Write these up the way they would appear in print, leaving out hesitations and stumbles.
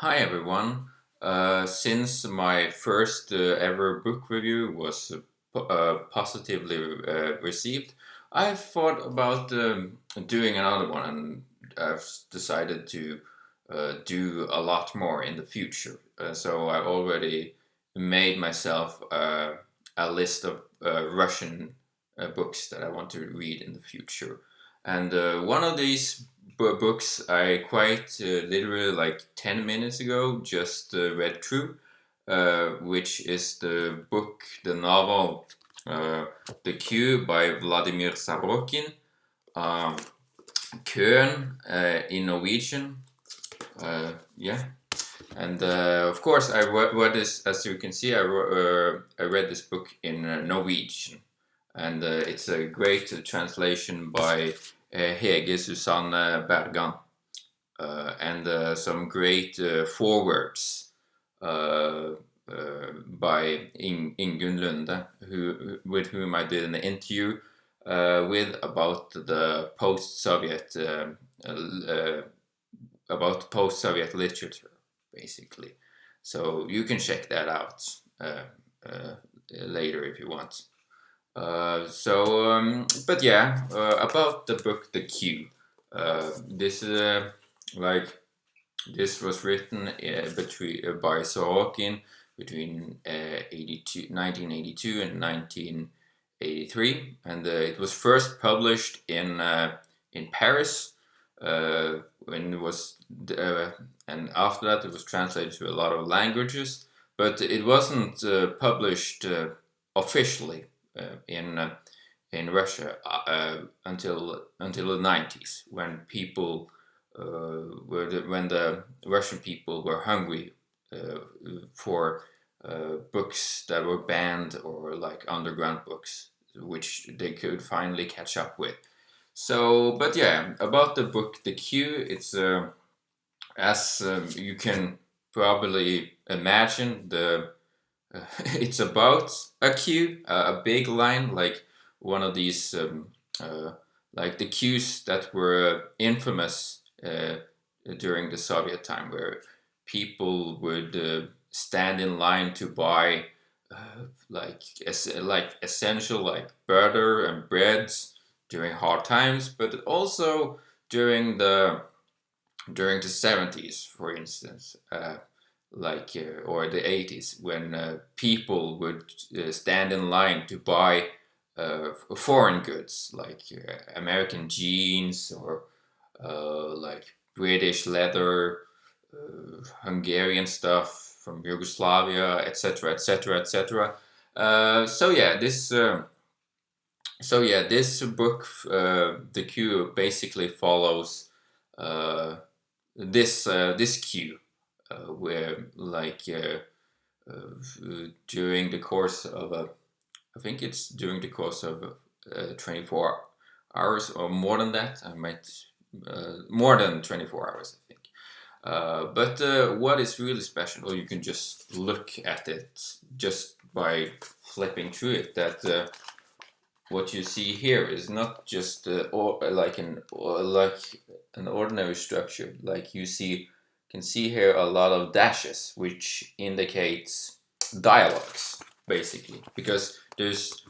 Hi everyone. Since my first ever book review was positively received, I've thought about doing another one, and I've decided to do a lot more in the future. So I already made myself a list of Russian books that I want to read in the future. And one of these books I quite literally like 10 minutes ago just read through, which is the novel The Queue by Vladimir Sorokin, um, Køen in Norwegian. Yeah. And of course, I read this, as you can see, I read this book in Norwegian. And it's a great translation by Hege Susanne Bergan, and some great forewords uh, by Ingunn Lunde, with whom I did an interview with uh, about post-Soviet literature, basically. So you can check that out uh, later if you want. But yeah, about the book The Queue. This like this was written by Sorokin between 1982 and 1983, and it was first published in Paris. When it was and after that it was translated to a lot of languages, but it wasn't published officially in Russia until the 90s, when when the Russian people were hungry for books that were banned, or like underground books, which they could finally catch up with. So, but yeah, about the book The Queue, it's as you can probably imagine, the it's about a queue, a big line, like one of these, uh, like the queues that were infamous during the Soviet time, where people would stand in line to buy like essential, like butter and breads during hard times, but also during the 70s, for instance, or the 80s, when people would stand in line to buy foreign goods, like American jeans, or like British leather, Hungarian stuff from Yugoslavia, etc., etc., etc. This book, The Queue, basically follows uh, this queue, where during the course of I think it's during the course of 24 hours, or more than that. I might More than 24 hours, I think. But what is really special, well, you can just look at it just by flipping through it, that what you see here is not just like an ordinary structure. Like can see here a lot of dashes, which indicates dialogues, basically, because there's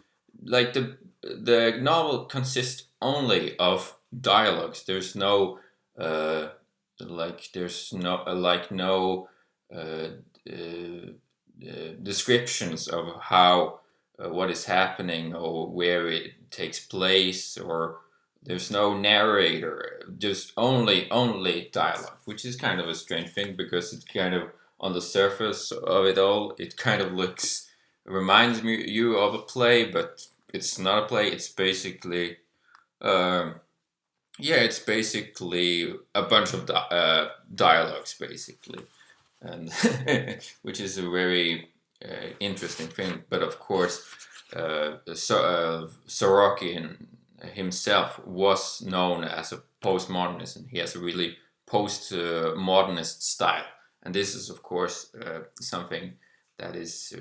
like the novel consists only of dialogues. There's no there's no no uh, uh, descriptions of how what is happening, or where it takes place, or there's no narrator, just only dialogue, which is kind of a strange thing, because it's kind of, on the surface of it all, it kind of reminds you of a play, but it's not a play. It's basically um, it's basically a bunch of dialogues, basically, and which is a very interesting thing. But of course, Sorokin himself was known as a postmodernist, and he has a really postmodernist style. And this is, of course, something that is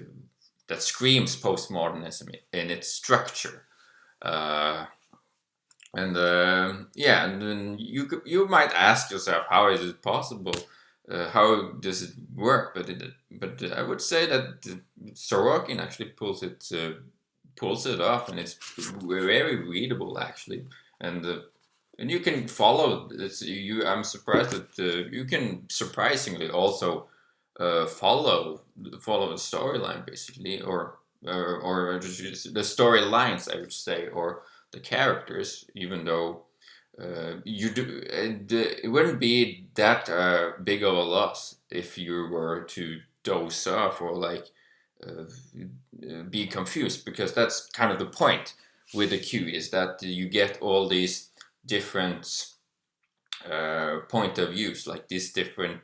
that screams postmodernism in its structure. Uh, and yeah, and then you might ask yourself, how is it possible how does it work? But I would say that Sorokin actually pulls it off, and it's very readable actually, and and you can follow. I'm surprised that you can surprisingly also follow the storyline basically, or just the storylines, I would say, or the characters, even though it wouldn't be that big of a loss if you were to doze off or like uh, be confused, because that's kind of the point with the queue, is that you get all these different point of views, like these different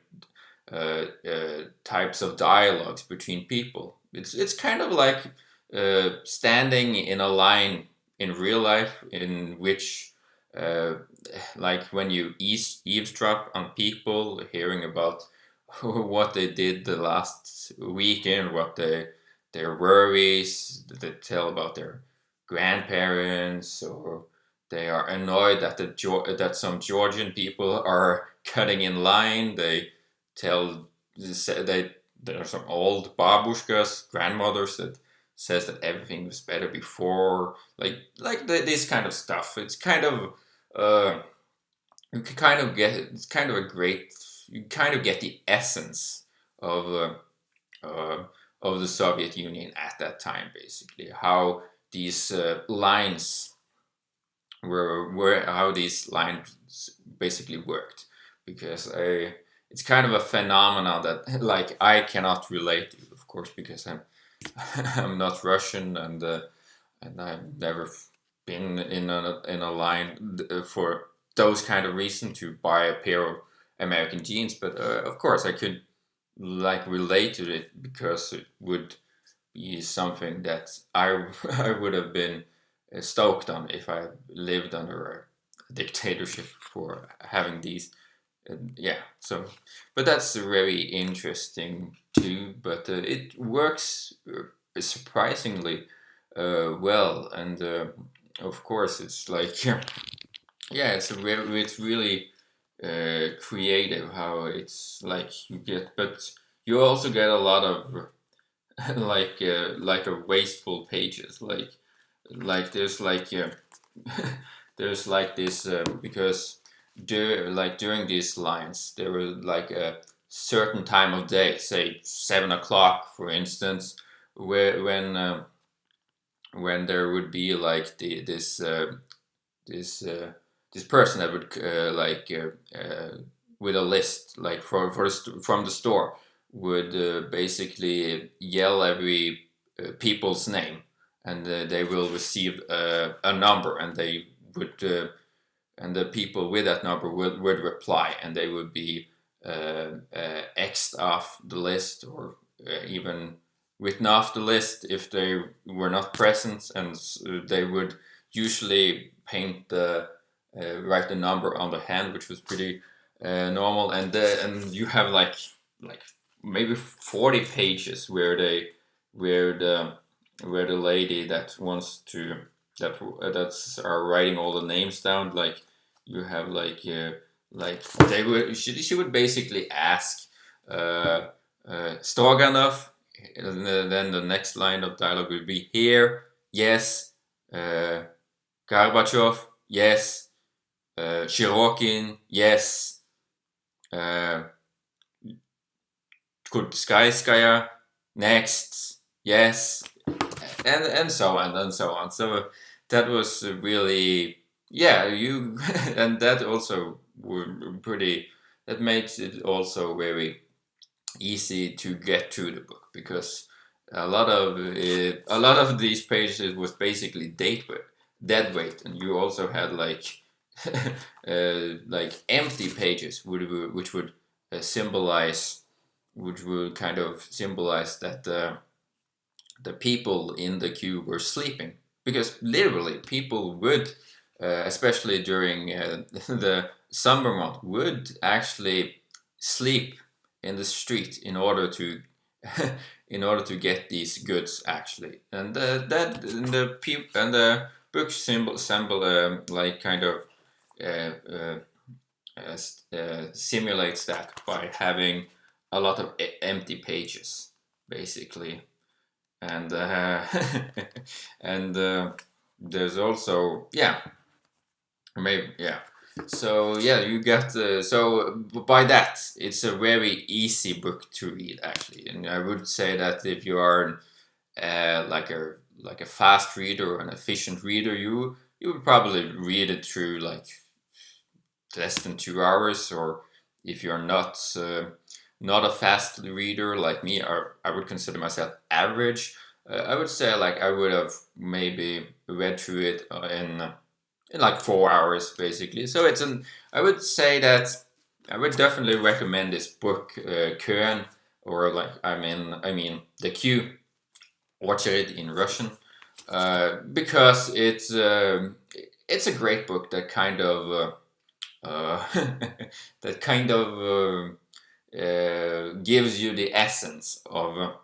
types of dialogues between people. It's kind of like standing in a line in real life, in which uh, like when you eavesdrop on people, hearing about what they did the last weekend, what their worries, they tell about their grandparents, or they are annoyed that that some Georgian people are cutting in line. They tell they there are some old babushkas, grandmothers, that says that everything was better before, this kind of stuff. It's kind of you can kind of get it's kind of a great you kind of get the essence of uh, of the Soviet Union at that time, basically how these lines were how these lines basically worked, because it's kind of a phenomenon that like I cannot relate to, of course, because I'm I'm not Russian, and I've never been in a line for those kind of reason to buy a pair of American jeans. But of course, I could like relate to it, because it would be something that I I would have been stoked on if I lived under a dictatorship for having these. Yeah, so, but that's very interesting too. But it works surprisingly well, and of course, it's like yeah, it's really creative how it's like you get, but you also get a lot of like a wasteful pages, like there's like there's like this because during these lines there was like a certain time of day, say 7 o'clock for instance, where when there would be like this this person that would with a list, like from the store, would basically yell every people's name, and they will receive a number, and they would and the people with that number would reply, and they would be xed off the list, or even written off the list if they were not present, and they would usually paint the write the number on the hand, which was pretty normal, and you have like maybe 40 pages where they where the lady that wants to that's are writing all the names down, like you have like she would basically ask uh, Stroganoff, and then the next line of dialogue would be here, yes, Gorbachev, yes, Shirokin, yes, uh, Kutskaya, next, yes, and so on and so on. So that was really, yeah, you and that also were pretty. That makes it also very easy to get through the book, because a lot of these pages was basically dead weight, and you also had like empty pages, which would symbolize, which would kind of symbolize that the people in the queue were sleeping, because literally people would, especially during the summer month, would actually sleep in the street in order to in order to get these goods actually, and that and the book symbol like kind of uh, uh, simulates that by having a lot of empty pages, basically. And and there's also, yeah, maybe, yeah. So yeah, you get so by that it's a very easy book to read, actually. And I would say that if you are like a fast reader or an efficient reader, you would probably read it through like less than 2 hours. Or if you're not a fast reader like me, or I would consider myself average, I would say like I would have maybe read through it in like 4 hours, basically. So I would say that I would definitely recommend this book, Køen, or like I mean the queue, it in Russian, because it's a great book that kind of that kind of gives you the essence of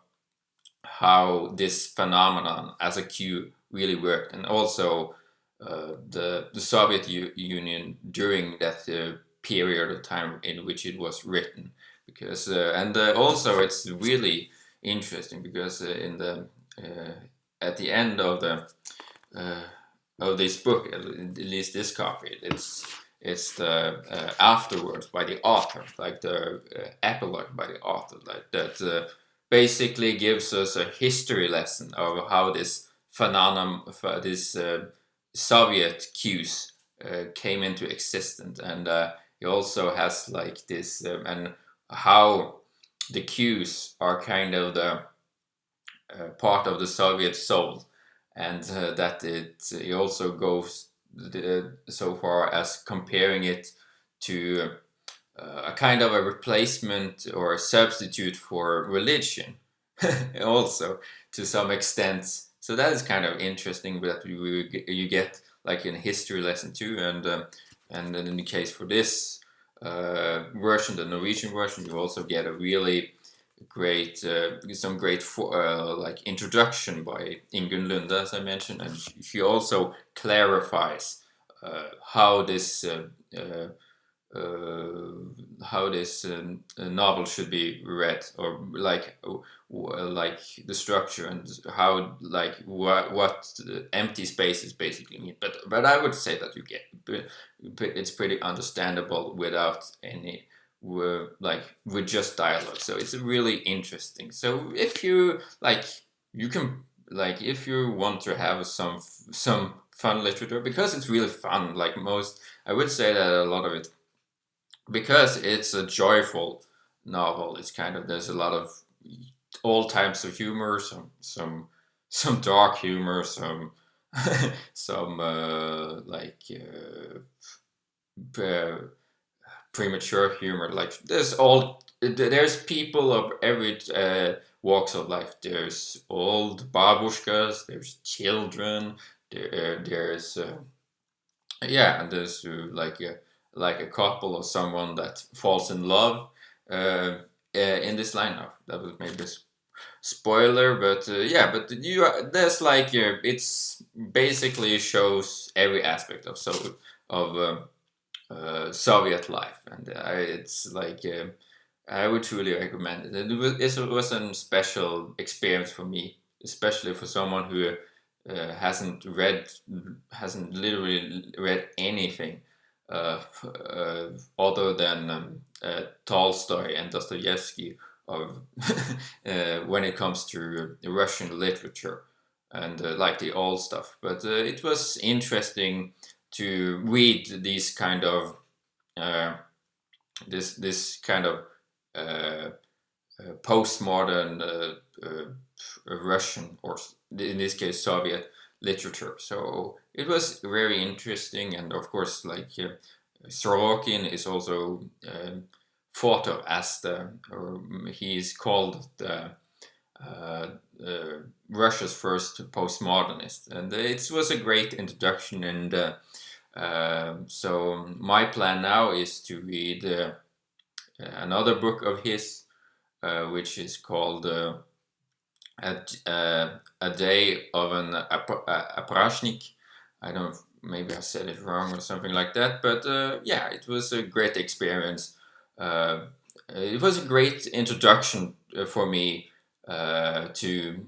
how this phenomenon as a queue really worked, and also the Soviet Union during that period of time in which it was written. Because and also it's really interesting because in the at the end uh, of this book, at least this copy, it's the afterwards by the author, like the epilogue by the author, like that basically gives us a history lesson of how this phenomenon, this Soviet cues came into existence, and he also has like this and how the cues are kind of the part of the Soviet soul, and that it also goes so far as comparing it to a kind of a replacement or a substitute for religion, also to some extent. So that is kind of interesting that you get like in history lesson too, and in the case for this version, the Norwegian version, you also get a really great some great like introduction by Ingunn Lunde, as I mentioned, and she also clarifies how this novel should be read, or like the structure, and how like what empty spaces basically mean. But I would say that you get it's pretty understandable without any like with just dialogue. So it's really interesting. So if you like, you can like, if you want to have some fun literature, because it's really fun. Like most, I would say that a lot of it, because it's a joyful novel. It's kind of, there's a lot of all types of humor, some dark humor, some premature humor. Like there's people of every walks of life. There's old babushkas, there's children, there's yeah, and there's like a couple or someone that falls in love in this lineup. That was maybe a spoiler, but yeah, but there's like it's basically shows every aspect of of Soviet life, and it's like I would truly recommend it. It was a special experience for me, especially for someone who hasn't literally read anything other than Tolstoy and Dostoevsky of when it comes to Russian literature and like the old stuff. But it was interesting to read these kind of uh, this kind of uh, postmodern Russian, or in this case Soviet literature. So it was very interesting, and of course, like Sorokin is also thought of as or he is called uh, Russia's first postmodernist, and it was a great introduction. And so my plan now is to read another book of his, which is called a Day of an Aprashnik. I don't maybe I said it wrong or something like that. But yeah, it was a great experience. Uh, it was a great introduction for me to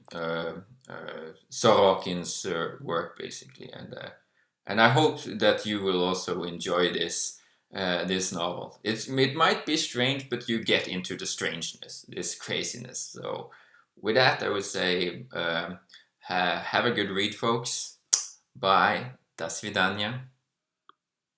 Sorokin's work, basically, and I hope that you will also enjoy this novel. It might be strange, but you get into the strangeness, this craziness. So, with that, I would say have a good read, folks. Bye. До свидания.